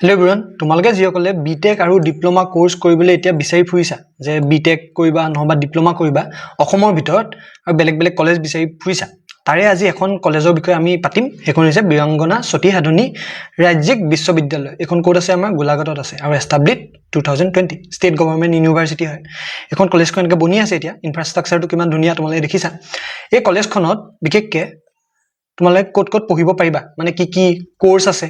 Hello' everyone, তোমালোকে যিসকলে BTech আৰু ডিপ্ল'মা কোৰ্চ কৰিবলৈ এতিয়া বিচাৰি ফুৰিছা যে বিটেক কৰিবা নহবা ডিপ্ল'মা কৰিবা অসমৰ ভিতৰত আৰু বেলেগ বেলেগ কলেজ বিচাৰি ফুৰিছা, তাৰে আজি এখন কলেজৰ বিষয়ে আমি পাতিম। সেইখন হৈছে বীৰাংগনা সতী সাধনী ৰাজ্যিক বিশ্ববিদ্যালয়। এইখন ক'ত আছে? আমাৰ গোলাঘাটত আছে আৰু এষ্টাব্লিছ 2020 ষ্টেট গভৰ্ণমেণ্ট ইউনিভাৰ্চিটি হয়। এইখন কলেজখন এনেকৈ বনি আছে। এতিয়া ইনফ্ৰাষ্ট্ৰাকচাৰটো কিমান ধুনীয়া তোমালোকে দেখিছা। এই কলেজখনত বিশেষকৈ তোমালোকে ক'ত ক'ত পঢ়িব পাৰিবা, মানে কি কি কোৰ্চ আছে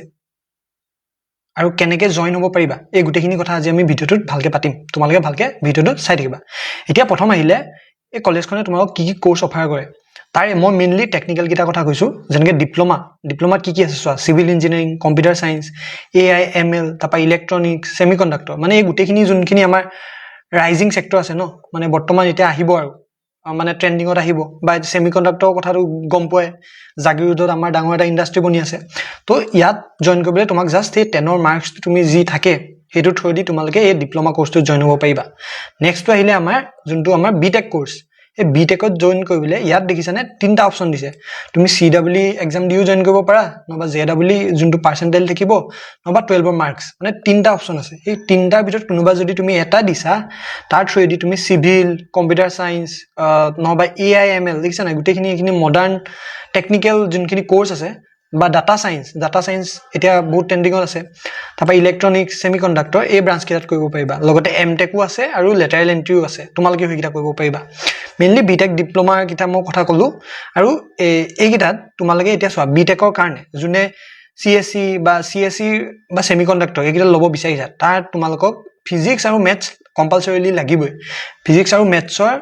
আৰু কেনেকৈ জইন হ'ব পাৰিবা, এই গোটেইখিনি কথা আজি আমি ভিডিঅ'টোত ভালকৈ পাতিম। তোমালোকে ভালকৈ ভিডিঅ'টো চাই থাকিবা। এতিয়া প্ৰথম আহিলে এই কলেজখনে তোমালোকক কি কি কোৰ্চ অফাৰ কৰে। তাৰে মই মেইনলি টেকনিকেল কেইটা কথা কৈছোঁ, যেনেকৈ ডিপ্ল'মাত কি কি আছে চোৱা। Civil engineering, computer science, AI ML, তাৰপৰা ইলেক্ট্ৰনিক্স, ছেমি কণ্ডাক্টৰ, মানে এই গোটেইখিনি যোনখিনি আমাৰ ৰাইজিং ছেক্টৰ আছে ন, মানে বৰ্তমান এতিয়া আহিব আৰু মানে ট্ৰেণ্ডিঙত আহিব। বা ছেমি কণ্ডাক্টৰৰ কথাটো গম পোৱাই, জাগিৰোডত আমাৰ ডাঙৰ এটা ইণ্ডাষ্ট্ৰি বনি আছে। তো ইয়াত জইন কৰিবলৈ তোমাক জাষ্ট সেই 10ৰ মাৰ্কছটো তুমি যি থাকে সেইটো থ্ৰুদি তোমালোকে এই ডিপ্ল'মা কোৰ্চটোত জইন হ'ব পাৰিবা। নেক্সটটো আহিলে আমাৰ যোনটো আমাৰ বিটেক কোৰ্চ। এই বিটেকত জইন কৰিবলৈ ইয়াত দেখিছানে 3টা অপশ্যন দিছে। তুমি CEE এক্সাম দিও জইন কৰিব পাৰা, নহবা JEE যোনটো পাৰ্চেণ্টেজ থাকিব, নহবা 12ৰ মাৰ্কছ, মানে 3টা অপশ্যন আছে। এই 3টাৰ ভিতৰত কোনোবা যদি তুমি এটা দিছা, তাৰ থ্ৰুদি তুমি চিভিল, কম্পিউটাৰ চায়েন্স, নহবা AI ML, দেখিছা নাই গোটেইখিনি এইখিনি মডাৰ্ণ টেকনিকেল যোনখিনি কোৰ্চ আছে, বা ডাটা চায়েন্স এতিয়া বহুত ট্ৰেণ্ডিঙত আছে। তাৰপৰা ইলেক্ট্ৰনিক্স, ছেমি কণ্ডাক্টৰ, এই ব্ৰাঞ্চকেইটাত কৰিব পাৰিবা। লগতে MTechও আছে আৰু লেটাৰেল এণ্ট্ৰিও আছে, তোমালোকে সেইকেইটা কৰিব পাৰিবা। মেইনলি বিটেক ডিপ্ল'মাৰ কেইটা মই কথা ক'লোঁ। আৰু এইকেইটাত তোমালোকে এতিয়া চোৱা, বিটেকৰ কাৰণে যোনে CSE বা ছেমি কণ্ডাক্টৰ এইকেইটা ল'ব বিচাৰিছা, তাত তোমালোকক ফিজিক্স আৰু মেথছ কম্পালচৰিলি লাগিবই। ফিজিক্স আৰু মেথছৰ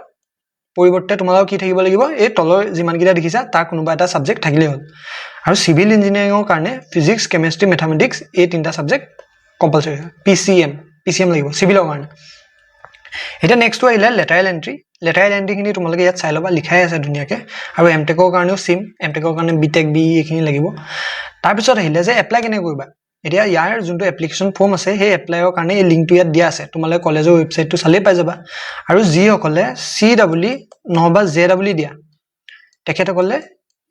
পৰিৱৰ্তে তোমালোকৰ কি থাকিব লাগিব, এই তলৰ যিমানকেইটা দেখিছা তাৰ কোনোবা এটা ছাবজেক্ট থাকিলেই হ'ল। আৰু চিভিল ইঞ্জিনিয়াৰিঙৰ কাৰণে ফিজিক্স, কেমেষ্ট্ৰি, মেথামেটিক্স, এই 3টা ছাবজেক্ট কম্পালচৰি হয়। PCM লাগিব চিভিলৰ কাৰণে। এতিয়া নেক্সটটো আহিলে লেটাৰেল এণ্ট্ৰিখিনি তোমালোকে ইয়াত চাই ল'বা, লিখাই আছে ধুনীয়াকৈ। আৰু MTechৰ কাৰণেও MTechৰ কাৰণে বিটেক BE এইখিনি লাগিব। তাৰপিছত আহিলে যে এপ্লাই কেনেকৈ কৰিবা। এতিয়া ইয়াৰ যোনটো এপ্লিকেশ্যন ফৰ্ম আছে, সেই এপ্লাইৰ কাৰণে এই লিংকটো ইয়াত দিয়া আছে। তোমালোকে কলেজৰ ৱেবছাইটটো চালেই পাই যাবা। আৰু যিসকলে CEE নহবা JEE দিয়া, তেখেতসকলে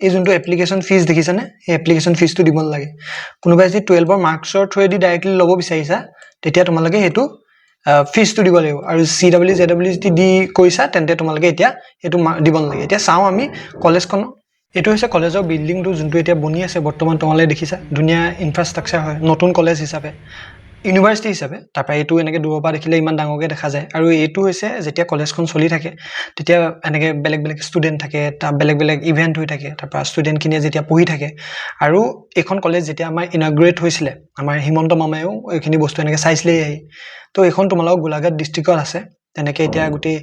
এই যোনটো এপ্লিকেশ্যন ফিজ দেখিছানে, সেই এপ্লিকেশ্যন ফিজটো দিব নালাগে। কোনোবাই যদি 12ৰ মাৰ্কছৰ থ্ৰুৱেদি ডাইৰেক্টলি ল'ব বিচাৰিছা, তেতিয়া তোমালোকে সেইটো ফিজটো দিব লাগিব। আৰু CEE JEE যদি দি কৰিছা, তেন্তে তোমালোকে এতিয়া সেইটো দিব নালাগে। এতিয়া চাওঁ আমি কলেজখন। এইটো হৈছে কলেজৰ বিল্ডিংটো, যোনটো এতিয়া বনি আছে বৰ্তমান। তোমালোকে দেখিছা ধুনীয়া ইনফ্ৰাষ্ট্ৰাকচাৰ হয়, নতুন কলেজ হিচাপে, ইউনিভাৰ্চিটি হিচাপে। তাৰপৰা এইটো এনেকৈ দূৰৰ পৰা দেখিলে ইমান ডাঙৰকৈ দেখা যায়। আৰু এইটো হৈছে যেতিয়া কলেজখন চলি থাকে, তেতিয়া এনেকৈ বেলেগ বেলেগ ষ্টুডেণ্ট থাকে, তাৰ বেলেগ বেলেগ ইভেণ্ট হৈ থাকে। তাৰপৰা ষ্টুডেণ্টখিনিয়ে যেতিয়া পঢ়ি থাকে, আৰু এইখন কলেজ যেতিয়া আমাৰ ইনগ্ৰেট হৈছিলে, আমাৰ হিমন্ত মামায়েও এইখিনি বস্তু এনেকৈ চাইছিলেই আহি। তো এইখন তোমালোকৰ গোলাঘাট ডিষ্ট্ৰিক্টত আছে। তেনেকৈ এতিয়া গোটেই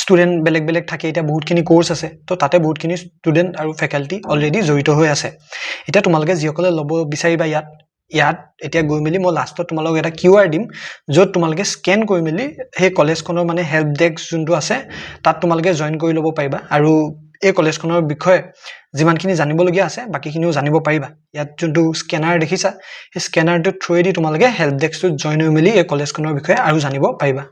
ষ্টুডেণ্ট বেলেগ বেলেগ থাকে। এতিয়া বহুতখিনি কোৰ্চ আছে, তো তাতে বহুতখিনি ষ্টুডেণ্ট আৰু ফেকাল্টি অলৰেডি জড়িত হৈ আছে। এতিয়া তোমালোকে যিসকলে ল'ব বিচাৰিবা ইয়াত এতিয়া গৈ মেলি মই লাষ্টত তোমালোকক এটা QR দিম, য'ত তোমালোকে স্কেন কৰি মেলি সেই কলেজখনৰ মানে হেল্প ডেস্ক যোনটো আছে, তাত তোমালোকে জইন কৰি ল'ব পাৰিবা। আৰু এই কলেজখনৰ বিষয়ে যিমানখিনি জানিবলগীয়া আছে, বাকীখিনিও জানিব পাৰিবা। ইয়াত যোনটো স্কেনাৰ দেখিছা, সেই স্কেনাৰটোৰ থ্ৰুৱেদি তোমালোকে হেল্প ডেস্কটোত জইন হৈ মেলি এই কলেজখনৰ বিষয়ে আৰু জানিব পাৰিবা।